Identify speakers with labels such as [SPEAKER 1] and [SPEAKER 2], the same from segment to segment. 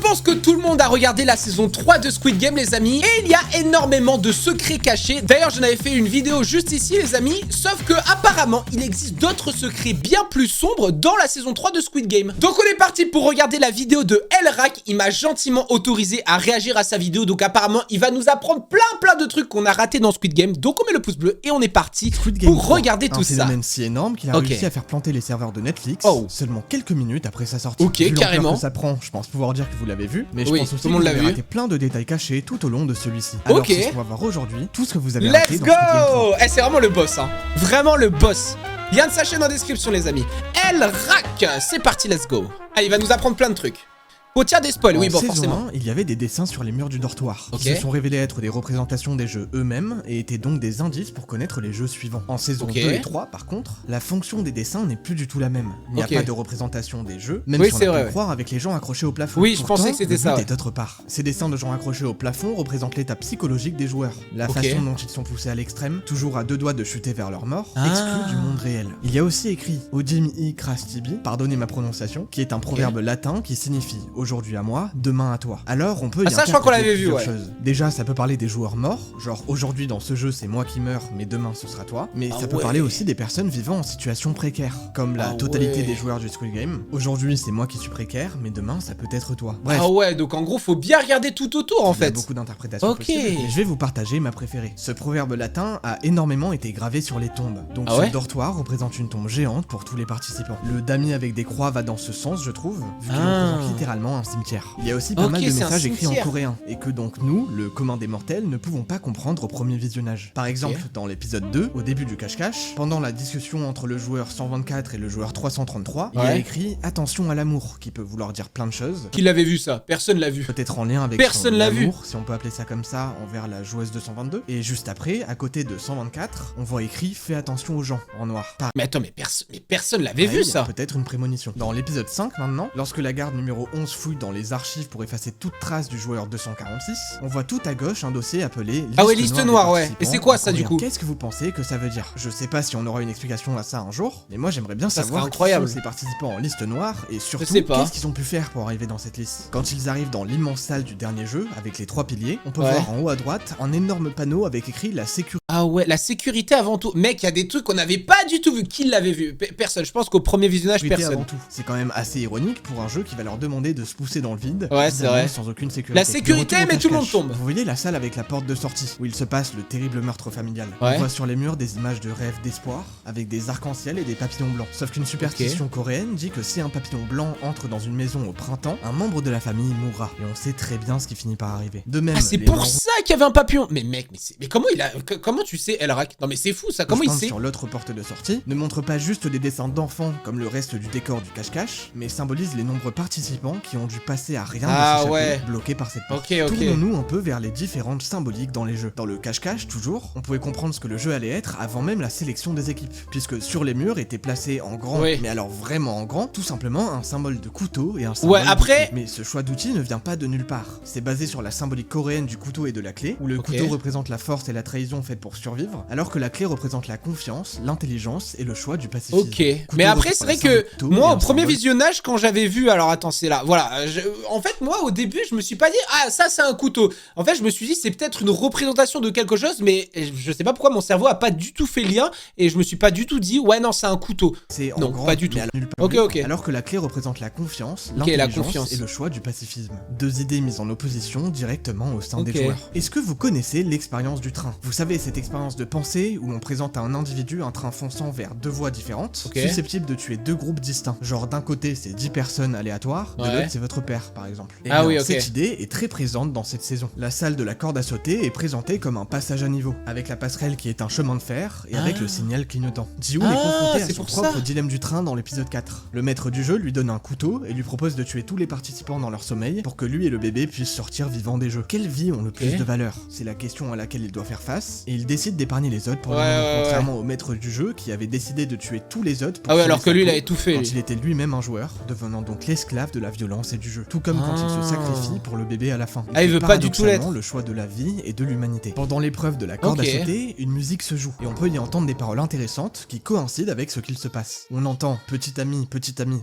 [SPEAKER 1] pense que tout le monde a regardé la saison 3 de Squid Game, les amis, et il y a énormément de secrets cachés. D'ailleurs, j'en avais fait une vidéo juste ici, les amis, sauf que apparemment, il existe d'autres secrets bien plus sombres dans la saison 3 de Squid Game. Donc on est parti pour regarder la vidéo de Elrak. Il m'a gentiment autorisé à réagir à sa vidéo, donc apparemment, il va nous apprendre plein de trucs qu'on a ratés dans Squid Game. Donc on met le pouce bleu et on est parti pour regarder tout ça.
[SPEAKER 2] Un phénomène si énorme qu'il a réussi à faire planter les serveurs de Netflix seulement quelques minutes après sa sortie.
[SPEAKER 1] Ok, carrément.
[SPEAKER 2] Que ça prend, je pense pouvoir dire que vous l'avez vu, mais je pense aussi
[SPEAKER 1] que vous avez
[SPEAKER 2] raté plein de détails cachés tout au long de celui-ci. Alors c'est ce qu'on va voir aujourd'hui, tout ce que vous avez raté dans
[SPEAKER 1] Let's go. C'est vraiment le boss, hein. Vraiment le boss. Lien de sa chaîne en description, les amis. Elrak, c'est parti, let's go. Ah, il va nous apprendre plein de trucs. Faut tirer des spoils, oui, bon, forcément.
[SPEAKER 2] 1, il y avait des dessins sur les murs du dortoir qui se sont révélés être des représentations des jeux eux-mêmes et étaient donc des indices pour connaître les jeux suivants. En saison 2 et 3, par contre, la fonction des dessins n'est plus du tout la même. Il n'y a pas de représentation des jeux, même si on a pu croire avec les gens accrochés au plafond.
[SPEAKER 1] Oui, je pensais que c'était ça.
[SPEAKER 2] D'autre part, ces dessins de gens accrochés au plafond représentent l'état psychologique des joueurs. La façon dont ils sont poussés à l'extrême, toujours à 2 doigts de chuter vers leur mort, exclus du monde réel. Il y a aussi écrit Odim I Krastibi, pardonnez ma prononciation, qui est un proverbe latin qui signifie aujourd'hui à moi, demain à toi. Alors on peut y
[SPEAKER 1] ça, je crois qu'on l'avait vu,
[SPEAKER 2] choses. Déjà, ça peut parler des joueurs morts, genre aujourd'hui dans ce jeu c'est moi qui meurs, mais demain ce sera toi. Mais ça peut parler aussi des personnes vivant en situation précaire, comme la totalité des joueurs du Squid Game. Aujourd'hui c'est moi qui suis précaire, mais demain ça peut être toi. Bref.
[SPEAKER 1] Ah ouais, donc en gros faut bien regarder tout autour en fait.
[SPEAKER 2] Il y a beaucoup d'interprétations possibles, mais je vais vous partager ma préférée. Ce proverbe latin a énormément été gravé sur les tombes. Donc ce dortoir représente une tombe géante pour tous les participants. Le damier avec des croix va dans ce sens, je trouve, vu qu'il représente littéralement un cimetière. Il y a aussi pas mal de messages écrits en coréen, et que donc nous, le commun des mortels, ne pouvons pas comprendre au premier visionnage. Par exemple, dans l'épisode 2, au début du cache-cache, pendant la discussion entre le joueur 124 et le joueur 333, il y a écrit « Attention à l'amour », qui peut vouloir dire plein de choses.
[SPEAKER 1] Qui l'avait vu ça? Personne l'a vu.
[SPEAKER 2] Peut-être en lien avec
[SPEAKER 1] personne l'a vu,
[SPEAKER 2] si on peut appeler ça comme ça, envers la joueuse de 122. Et juste après, à côté de 124, on voit écrit « Fais attention aux gens » en noir.
[SPEAKER 1] Mais attends, mais personne l'avait vu ça.
[SPEAKER 2] Peut-être une prémonition. Dans l'épisode 5 maintenant, lorsque la garde numéro 11 fouille dans les archives pour effacer toute trace du joueur 246, on voit tout à gauche un dossier appelé
[SPEAKER 1] liste noire, Et c'est quoi ça du coup?
[SPEAKER 2] Qu'est-ce que vous pensez que ça veut dire? Je sais pas si on aura une explication à ça un jour, mais moi j'aimerais bien savoir qui sont ces participants en liste noire et surtout qu'est-ce qu'ils ont pu faire pour arriver dans cette liste. Quand ils arrivent dans l'immense salle du dernier jeu avec les 3 piliers, on peut voir en haut à droite un énorme panneau avec écrit la sécurité.
[SPEAKER 1] Ah ouais, la sécurité avant tout. Mec, il y a des trucs qu'on n'avait pas du tout vu. Qui l'avait vu? Personne. Je pense qu'au premier visionnage, personne.
[SPEAKER 2] Avant tout. C'est quand même assez ironique pour un jeu qui va leur demander de se pousser dans le vide.
[SPEAKER 1] Ouais, c'est vrai.
[SPEAKER 2] Sans aucune sécurité.
[SPEAKER 1] La sécurité, mais tout le monde tombe.
[SPEAKER 2] Vous voyez la salle avec la porte de sortie où il se passe le terrible meurtre familial. On voit sur les murs des images de rêves d'espoir avec des arcs-en-ciel et des papillons blancs. Sauf qu'une superstition coréenne dit que si un papillon blanc entre dans une maison au printemps, un membre de la famille mourra. Et on sait très bien ce qui finit par arriver. De même,
[SPEAKER 1] c'est pour ça qu'il y avait un papillon. Mais mec, mais comment comment tu sais Elrak? Non mais c'est fou ça, comment il sait?
[SPEAKER 2] Sur l'autre porte de sortie ne montre pas juste des dessins d'enfants comme le reste du décor du cache-cache, mais symbolise les nombreux participants qui ont dû passer à rien de s'échapper, bloqués par cette porte. Tournons-nous un peu vers les différentes symboliques dans les jeux. Dans le cache-cache, toujours, on pouvait comprendre ce que le jeu allait être avant même la sélection des équipes, puisque sur les murs était placé en grand, mais alors vraiment en grand, tout simplement un symbole de couteau et un symbole d'outil. Mais ce choix d'outil ne vient pas de nulle part. C'est basé sur la symbolique coréenne du couteau et de la clé, où le couteau représente la force et la trahison faite pour survivre, alors que la clé représente la confiance, l'intelligence et le choix du pacifisme.
[SPEAKER 1] Mais après c'est vrai que moi au premier visionnage quand j'avais vu, alors attends c'est là, voilà, en fait moi au début je me suis pas dit ah ça c'est un couteau. En fait je me suis dit c'est peut-être une représentation de quelque chose, mais je sais pas pourquoi mon cerveau a pas du tout fait lien et je me suis pas du tout dit ouais non c'est un couteau.
[SPEAKER 2] C'est
[SPEAKER 1] non
[SPEAKER 2] grand,
[SPEAKER 1] pas du tout.
[SPEAKER 2] Alors que la clé représente la confiance, l'intelligence et le choix du pacifisme. Deux idées mises en opposition directement au sein des joueurs. Est-ce que vous connaissez l'expérience du train? Vous savez cette expérience de pensée où on présente à un individu un train fonçant vers 2 voies différentes, susceptibles de tuer 2 groupes distincts. Genre d'un côté c'est 10 personnes aléatoires, de l'autre c'est votre père par exemple. Et cette idée est très présente dans cette saison. La salle de la corde à sauter est présentée comme un passage à niveau, avec la passerelle qui est un chemin de fer et avec le signal clignotant. Ji-Hoon est confronté à son propre dilemme du train dans l'épisode 4. Le maître du jeu lui donne un couteau et lui propose de tuer tous les participants dans leur sommeil pour que lui et le bébé puissent sortir vivants des jeux. Quelles vies ont le plus de valeur? C'est la question à laquelle il doit faire face, et il décide d'épargner les autres pour contrairement au maître du jeu qui avait décidé de tuer tous les autres pour
[SPEAKER 1] alors que lui il avait tout fait.
[SPEAKER 2] Quand il était lui-même un joueur, devenant donc l'esclave de la violence et du jeu. Tout comme quand il se sacrifie pour le bébé à la fin.
[SPEAKER 1] Il veut pas du tout l'être.
[SPEAKER 2] Le choix de la vie et de l'humanité. Pendant l'épreuve de la corde à sauter, une musique se joue et on peut y entendre des paroles intéressantes qui coïncident avec ce qu'il se passe. On entend petit ami,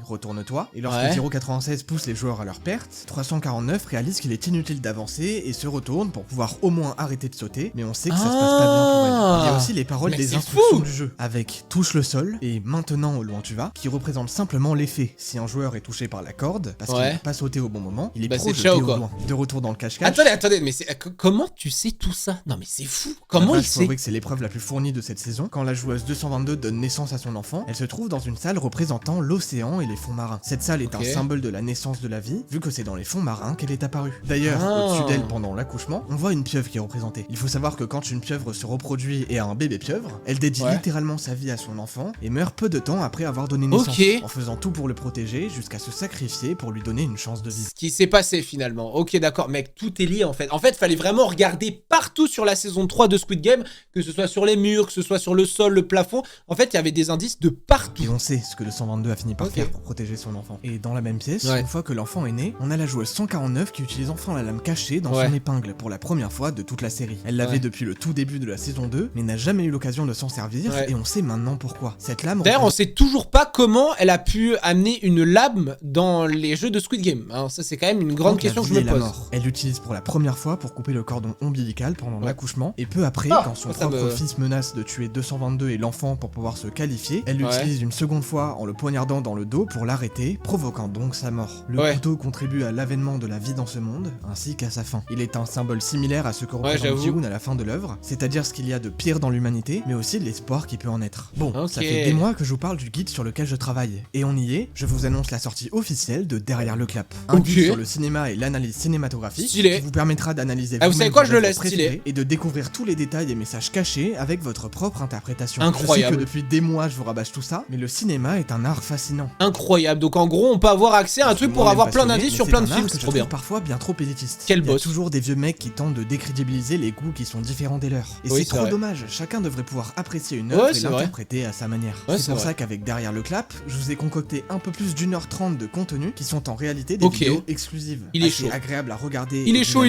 [SPEAKER 2] retourne-toi. Et lorsque 096 pousse les joueurs à leur perte, 349 réalise qu'il est inutile d'avancer et se retourne pour pouvoir au moins arrêter de sauter, mais on sait que ça se passe pas bien pour elle. Il y a aussi les paroles des instructions du jeu, avec touche le sol et maintenant au loin tu vas, qui représentent simplement l'effet. Si un joueur est touché par la corde, parce qu'il n'a pas sauté au bon moment, il est projeté au loin. De retour dans le cache-cache.
[SPEAKER 1] Attendez, mais comment tu sais tout ça? Non mais c'est fou. Comment il sait?
[SPEAKER 2] Je que c'est l'épreuve la plus fournie de cette saison. Quand la joueuse 222 donne naissance à son enfant, elle se trouve dans une salle représentant l'océan et les fonds marins. Cette salle est un symbole de la naissance de la vie, vu que c'est dans les fonds marins qu'elle est apparue. D'ailleurs, au-dessus d'elle pendant l'accouchement, on voit une pieuvre qui est représentée. Il faut savoir que quand une pieuvre se reproduit et a un bébé pieuvre, elle dédie littéralement sa vie à son enfant et meurt peu de temps après avoir donné naissance, en faisant tout pour le protéger jusqu'à se sacrifier pour lui donner une chance de vie.
[SPEAKER 1] Ce qui s'est passé finalement. Ok, d'accord, mec, tout est lié en fait. En fait, fallait vraiment regarder partout sur la saison 3 de Squid Game, que ce soit sur les murs, que ce soit sur le sol, le plafond. En fait, il y avait des indices de partout.
[SPEAKER 2] Et on sait ce que le 122 a fini par faire pour protéger son enfant. Et dans la même pièce, une fois que l'enfant est né, on a la joueuse 149 qui utilise enfin la lame cachée dans son épingle pour la première fois de toute la série. Elle l'avait depuis le tout début de la saison 2, mais n'a jamais eu l'occasion de s'en servir, et on sait maintenant pourquoi. Cette lame...
[SPEAKER 1] D'ailleurs, on sait toujours pas comment elle a pu amener une lame dans les jeux de Squid Game. Alors ça, c'est quand même une grande question que je me pose.
[SPEAKER 2] Elle l'utilise pour la première fois pour couper le cordon ombilical pendant l'accouchement, et peu après, quand son propre fils menace de tuer 222 et l'enfant pour pouvoir se qualifier, elle l'utilise une seconde fois en le poignardant dans le dos pour l'arrêter, provoquant donc sa mort. Le couteau contribue à l'avènement de la vie dans ce monde, ainsi qu'à sa fin. Il est un symbole similaire à ce que représente Ji-Woon à la fin de l'œuvre, c'est-à-dire ce qu'il y a de pire dans l'humanité, mais aussi l'espoir qui peut en être. Bon, ça fait des mois que je vous parle du guide sur lequel je travaille, et on y est, je vous annonce la sortie officielle de Derrière le clap. Un guide sur le cinéma et l'analyse cinématographique qui vous permettra d'analyser
[SPEAKER 1] vous savez quoi, je le laisse stylé
[SPEAKER 2] et de découvrir tous les détails et messages cachés avec votre propre interprétation.
[SPEAKER 1] Incroyable.
[SPEAKER 2] Je sais que depuis des mois je vous rabâche tout ça, mais le cinéma est un art fascinant.
[SPEAKER 1] Incroyable. Donc en gros, on peut avoir accès à un truc pour avoir plein d'indices sur plein de films, c'est trop bien.
[SPEAKER 2] Parfois bien trop élitiste.
[SPEAKER 1] Quel boss.
[SPEAKER 2] Il y a toujours des vieux mecs qui tentent de décrédibiliser les goûts qui sont différents des leurs. Et c'est trop dommage. Chacun devrait pouvoir apprécier une œuvre et l'interpréter à sa manière. C'est pour ça qu'avec Derrière le clap, je vous ai concocté un peu plus d'1h30 de contenu qui sont en réalité des vidéos exclusives.
[SPEAKER 1] Il est chaud.
[SPEAKER 2] Agréable à regarder.
[SPEAKER 1] Il est chaud.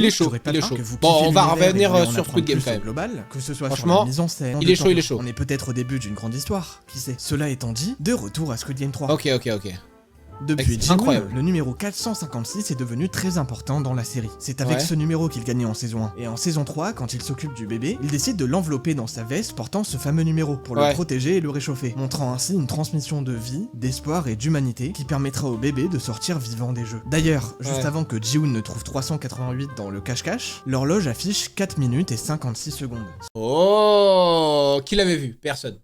[SPEAKER 1] Bon, on va revenir sur Squid Game quand même.
[SPEAKER 2] Global, que ce soit sur la mise en scène.
[SPEAKER 1] Il est chaud.
[SPEAKER 2] On est peut-être au début d'une grande histoire, qui sait. Cela étant dit, de retour à Squid Game 3.
[SPEAKER 1] Ok.
[SPEAKER 2] Depuis Ji-Woon, le numéro 456 est devenu très important dans la série. C'est avec ce numéro qu'il gagnait en saison 1. Et en saison 3, quand il s'occupe du bébé, il décide de l'envelopper dans sa veste portant ce fameux numéro pour le protéger et le réchauffer, montrant ainsi une transmission de vie, d'espoir et d'humanité qui permettra au bébé de sortir vivant des jeux. D'ailleurs, juste avant que Ji-Woon ne trouve 388 dans le cache-cache, l'horloge affiche 4 minutes et 56 secondes.
[SPEAKER 1] Oh, qui l'avait vu?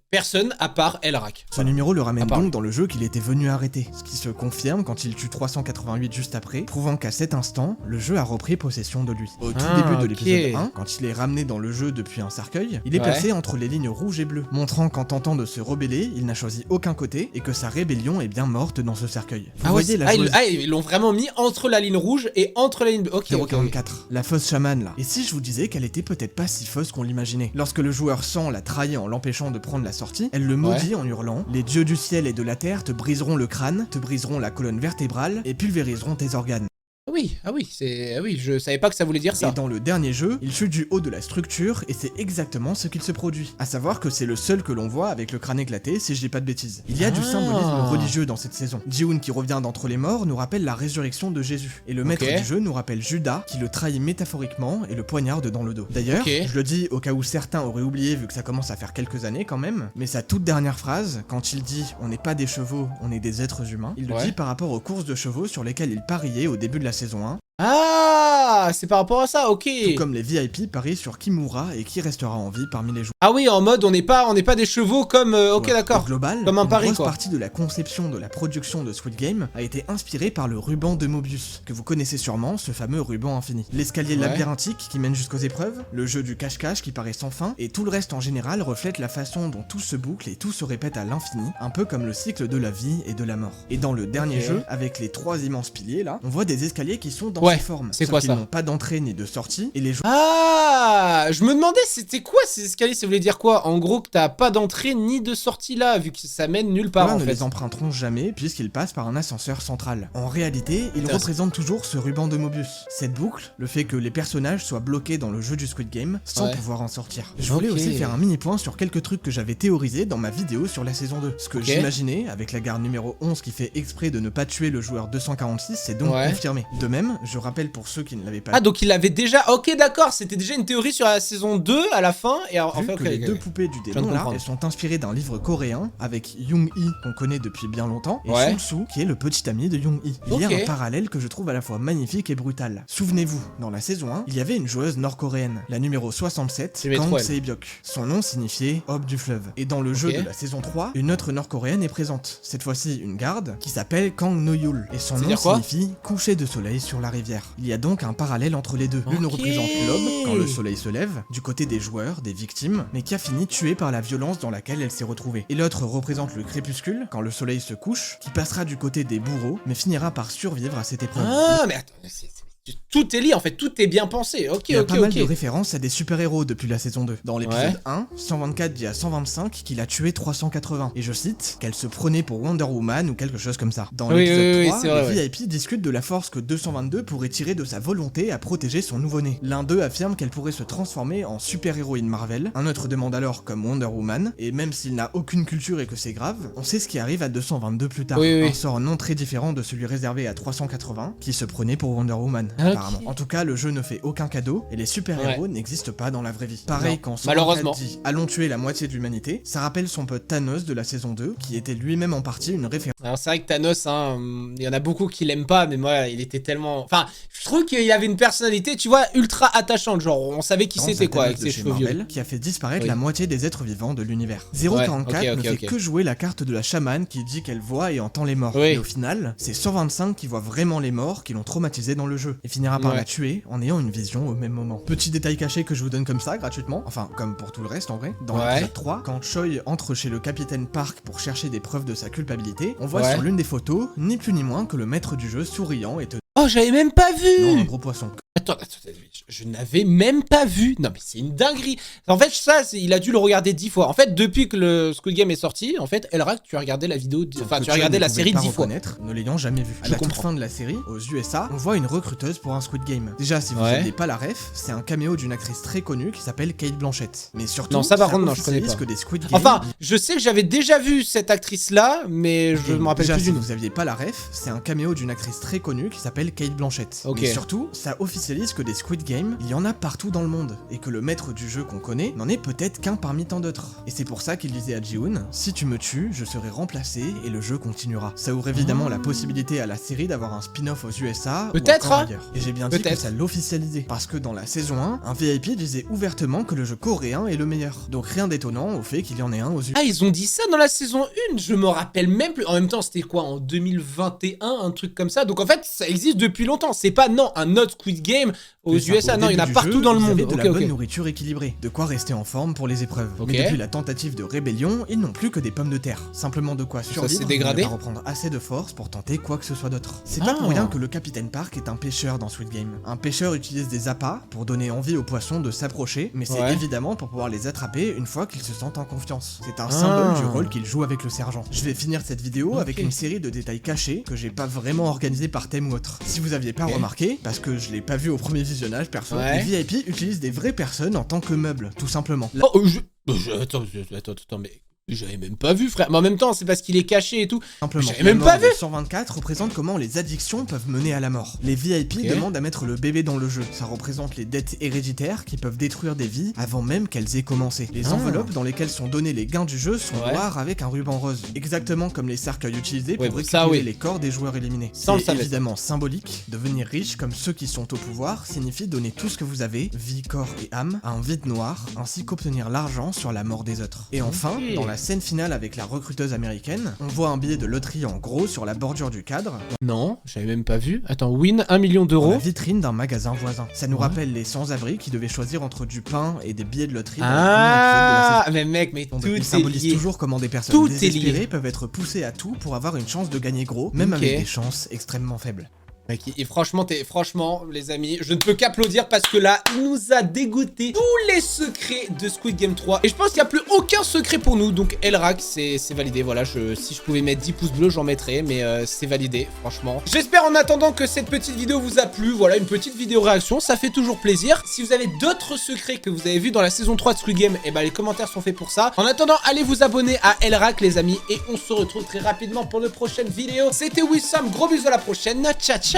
[SPEAKER 1] Personne à part Elrak.
[SPEAKER 2] Ce numéro le ramène donc dans le jeu qu'il était venu arrêter, ce qui se confirme quand il tue 388 juste après, prouvant qu'à cet instant, le jeu a repris possession de lui. Au tout début de l'épisode 1, quand il est ramené dans le jeu depuis un cercueil, il est placé entre les lignes rouges et bleues, montrant qu'en tentant de se rebeller, il n'a choisi aucun côté et que sa rébellion est bien morte dans ce cercueil. Vous voyez la joueuse...
[SPEAKER 1] ils l'ont vraiment mis entre la ligne rouge et entre la ligne bleue. Ok.
[SPEAKER 2] 044, la fausse chamane là. Et si je vous disais qu'elle était peut-être pas si fausse qu'on l'imaginait? Lorsque le joueur sent la trahir en l'empêchant de prendre la sortie, elle le maudit en hurlant « Les dieux du ciel et de la terre te briseront le crâne, te briseront la colonne vertébrale et pulvériseront tes organes. »
[SPEAKER 1] Je savais pas que ça voulait dire ça.
[SPEAKER 2] Et dans le dernier jeu, il chute du haut de la structure et c'est exactement ce qu'il se produit. À savoir que c'est le seul que l'on voit avec le crâne éclaté, si je dis pas de bêtises. Il y a du symbolisme religieux dans cette saison. Ji-Woon qui revient d'entre les morts nous rappelle la résurrection de Jésus. Et le maître du jeu nous rappelle Judas qui le trahit métaphoriquement et le poignarde dans le dos. D'ailleurs, je le dis au cas où certains auraient oublié vu que ça commence à faire quelques années quand même, mais sa toute dernière phrase, quand il dit « On n'est pas des chevaux, on est des êtres humains », il le dit par rapport aux courses de chevaux sur lesquelles il pariait au début de la saison 1.
[SPEAKER 1] Ah, c'est par rapport à ça, ok.
[SPEAKER 2] Tout comme les VIP parient sur qui mourra et qui restera en vie parmi les joueurs.
[SPEAKER 1] Ah oui, en mode on n'est pas des chevaux comme... ok, d'accord.
[SPEAKER 2] Global, comme un pari, une grosse partie de la conception de la production de Squid Game a été inspirée par le ruban de Mobius, que vous connaissez sûrement, ce fameux ruban infini. L'escalier labyrinthique qui mène jusqu'aux épreuves, le jeu du cache-cache qui paraît sans fin, et tout le reste en général reflète la façon dont tout se boucle et tout se répète à l'infini, un peu comme le cycle de la vie et de la mort. Et dans le dernier jeu, avec les 3 immenses piliers là, on voit des escaliers qui sont dans plateformes.
[SPEAKER 1] C'est quoi ça?
[SPEAKER 2] Ils n'ont pas d'entrée ni de sortie et les joueurs...
[SPEAKER 1] Ah, je me demandais c'était quoi ces escaliers, ça voulait dire quoi? En gros que t'as pas d'entrée ni de sortie là, vu que ça mène nulle part en fait.
[SPEAKER 2] Ne les emprunteront jamais puisqu'ils passent par un ascenseur central. En réalité, ils représentent toujours ce ruban de Mobius. Cette boucle, le fait que les personnages soient bloqués dans le jeu du Squid Game sans pouvoir en sortir. Je voulais aussi faire un mini point sur quelques trucs que j'avais théorisés dans ma vidéo sur la saison 2. Ce que j'imaginais, avec la garde numéro 11 qui fait exprès de ne pas tuer le joueur 246, c'est donc confirmé. De même, je rappelle pour ceux qui ne l'avaient pas...
[SPEAKER 1] Ah, donc il l'avait déjà... Ok, d'accord, c'était déjà une théorie sur la saison 2 à la fin, et en fait...
[SPEAKER 2] les deux poupées du démon, là, elles sont inspirées d'un livre coréen, avec Young-hee, qu'on connaît depuis bien longtemps, et Sung-soo, qui est le petit ami de Young-hee. Il y a un parallèle que je trouve à la fois magnifique et brutal. Souvenez-vous, dans la saison 1, il y avait une joueuse nord-coréenne, la numéro 67, Kang Se-byok. Son nom signifiait Aube du fleuve. Et dans le jeu de la saison 3, une autre nord-coréenne est présente. Cette fois-ci, une garde, qui s'appelle Kang No-yul. Et son nom signifie coucher de soleil sur la rivière. Il y a donc un parallèle entre les deux. L'une représente l'aube, quand le soleil se lève, du côté des joueurs, des victimes, mais qui a fini tuée par la violence dans laquelle elle s'est retrouvée. Et l'autre représente le crépuscule, quand le soleil se couche, qui passera du côté des bourreaux, mais finira par survivre à cette épreuve.
[SPEAKER 1] Ah, mais attends, tout est lié, en fait, tout est bien pensé. Ok,
[SPEAKER 2] il y a pas mal de références à des super-héros depuis la saison 2. Dans l'épisode 1, 124 dit à 125 qu'il a tué 380. Et je cite, qu'elle se prenait pour Wonder Woman ou quelque chose comme ça. Dans l'épisode 3, les VIP discutent de la force que 222 pourrait tirer de sa volonté à protéger son nouveau-né. L'un d'eux affirme qu'elle pourrait se transformer en super-héroïne Marvel. Un autre demande alors comme Wonder Woman. Et même s'il n'a aucune culture et que c'est grave, on sait ce qui arrive à 222 plus tard. Un sort non très différent de celui réservé à 380, qui se prenait pour Wonder Woman. Apparemment. En tout cas, le jeu ne fait aucun cadeau et les super-héros n'existent pas dans la vraie vie. Pareil, quand Malheureusement dit « allons tuer la moitié de l'humanité », ça rappelle son pote Thanos de la saison 2, qui était lui-même en partie une référence.
[SPEAKER 1] Alors c'est vrai que Thanos, hein, il y en a beaucoup qui l'aiment pas, mais moi, il était tellement... Enfin, je trouve qu'il avait une personnalité, tu vois, ultra attachante, genre on savait qui c'était quoi, avec ses cheveux vieux.
[SPEAKER 2] Qui a fait disparaître la moitié des êtres vivants de l'univers. 044 ne fait que jouer la carte de la chamane qui dit qu'elle voit et entend les morts. Et au final, c'est 125 qui voit vraiment les morts qui l'ont traumatisé dans le jeu, et finira par la tuer en ayant une vision au même moment. Petit détail caché que je vous donne comme ça, gratuitement, enfin comme pour tout le reste en vrai, dans l'épisode 3, quand Choi entre chez le capitaine Park pour chercher des preuves de sa culpabilité, on voit sur l'une des photos, ni plus ni moins que le maître du jeu souriant et te...
[SPEAKER 1] Oh, j'avais même pas vu!
[SPEAKER 2] Non, un gros poisson.
[SPEAKER 1] Attends, je n'avais même pas vu. Non mais c'est une dinguerie. En fait, ça, il a dû le regarder 10 fois. En fait, depuis que le Squid Game est sorti, en fait, Elrak, tu as regardé la vidéo, enfin, tu as regardé la série 10 fois.
[SPEAKER 2] Ne l'ayant jamais vu. À la toute fin de la série, aux USA, on voit une recruteuse pour un Squid Game. Déjà, si vous n'avez pas la ref, c'est un caméo d'une actrice très connue qui s'appelle Cate Blanchett. Mais surtout,
[SPEAKER 1] non, ça par contre, non, je connais pas.
[SPEAKER 2] Que des Squid Game...
[SPEAKER 1] Enfin, je sais que j'avais déjà vu cette actrice-là, mais je me rappelle plus du nom.
[SPEAKER 2] Si vous aviez pas la ref, c'est un caméo d'une actrice très connue qui s'appelle Cate Blanchett. Mais surtout, ça officialise que des Squid Game, il y en a partout dans le monde, et que le maître du jeu qu'on connaît n'en est peut-être qu'un parmi tant d'autres. Et c'est pour ça qu'il disait à Ji-hoon, si tu me tues, je serai remplacé et le jeu continuera. Ça ouvre évidemment la possibilité à la série d'avoir un spin-off aux USA
[SPEAKER 1] peut-être,
[SPEAKER 2] ou encore ailleurs. Et j'ai bien dit que ça l'officialisait, parce que dans la saison 1, un VIP disait ouvertement que le jeu coréen est le meilleur. Donc rien d'étonnant au fait qu'il y en ait un aux USA.
[SPEAKER 1] Ah, ils ont dit ça dans la saison 1, je me rappelle même plus. En même temps, c'était quoi, en 2021, un truc comme ça. Donc en fait, ça existe depuis longtemps. C'est pas, non, un autre Squid Game aux USA, non, il y en a partout dans le monde.
[SPEAKER 2] Ils avaient de la bonne nourriture équilibrée, de quoi rester en forme pour les épreuves. Mais depuis la tentative de rébellion, ils n'ont plus que des pommes de terre. Simplement de quoi survivre,
[SPEAKER 1] ça s'est dégradé.
[SPEAKER 2] À reprendre assez de force pour tenter quoi que ce soit d'autre. C'est pas pour rien que le capitaine Park est un pêcheur dans Squid Game. Un pêcheur utilise des appâts pour donner envie aux poissons de s'approcher, mais c'est évidemment pour pouvoir les attraper une fois qu'ils se sentent en confiance. C'est un symbole du rôle qu'il joue avec le sergent. Je vais finir cette vidéo avec une série de détails cachés que j'ai pas vraiment organisés par thème ou autre. Si vous aviez pas remarqué, parce que je l'ai pas vu au premier visionnage perso, les VIP utilisent des vraies personnes en tant que meubles, tout simplement.
[SPEAKER 1] Attends, mais j'avais même pas vu, frère. Mais en même temps, c'est parce qu'il est caché et tout.
[SPEAKER 2] Simplement.
[SPEAKER 1] J'avais même pas vu.
[SPEAKER 2] 124 représente comment les addictions peuvent mener à la mort. Les VIP demandent à mettre le bébé dans le jeu. Ça représente les dettes héréditaires qui peuvent détruire des vies avant même qu'elles aient commencé. Les enveloppes dans lesquelles sont donnés les gains du jeu sont noires avec un ruban rose. Exactement comme les cercueils utilisés pour récupérer les corps des joueurs éliminés. C'est évidemment symbolique. Devenir riche comme ceux qui sont au pouvoir signifie donner tout ce que vous avez, vie, corps et âme, à un vide noir, ainsi qu'obtenir l'argent sur la mort des autres. Et enfin, dans la scène finale avec la recruteuse américaine, on voit un billet de loterie en gros sur la bordure du cadre.
[SPEAKER 1] Non, j'avais même pas vu. Attends, win 1 million d'euros.
[SPEAKER 2] La vitrine d'un magasin voisin. Ça nous rappelle les sans-abri qui devaient choisir entre du pain et des billets de loterie.
[SPEAKER 1] Mais mec, mais tout
[SPEAKER 2] il symbolise toujours comment des personnes désespérées peuvent être poussées à tout pour avoir une chance de gagner gros, même avec des chances extrêmement faibles.
[SPEAKER 1] Mec, franchement, les amis, je ne peux qu'applaudir parce que là, il nous a dégoûté tous les secrets de Squid Game 3. Et je pense qu'il n'y a plus aucun secret pour nous. Donc, Elrak, c'est validé. Voilà, si je pouvais mettre 10 pouces bleus, j'en mettrais. Mais c'est validé, franchement. J'espère en attendant que cette petite vidéo vous a plu. Voilà, une petite vidéo réaction. Ça fait toujours plaisir. Si vous avez d'autres secrets que vous avez vus dans la saison 3 de Squid Game, et les commentaires sont faits pour ça. En attendant, allez vous abonner à Elrak, les amis. Et on se retrouve très rapidement pour de prochaines vidéos. C'était Wissam. Gros bisous à la prochaine. Ciao, ciao.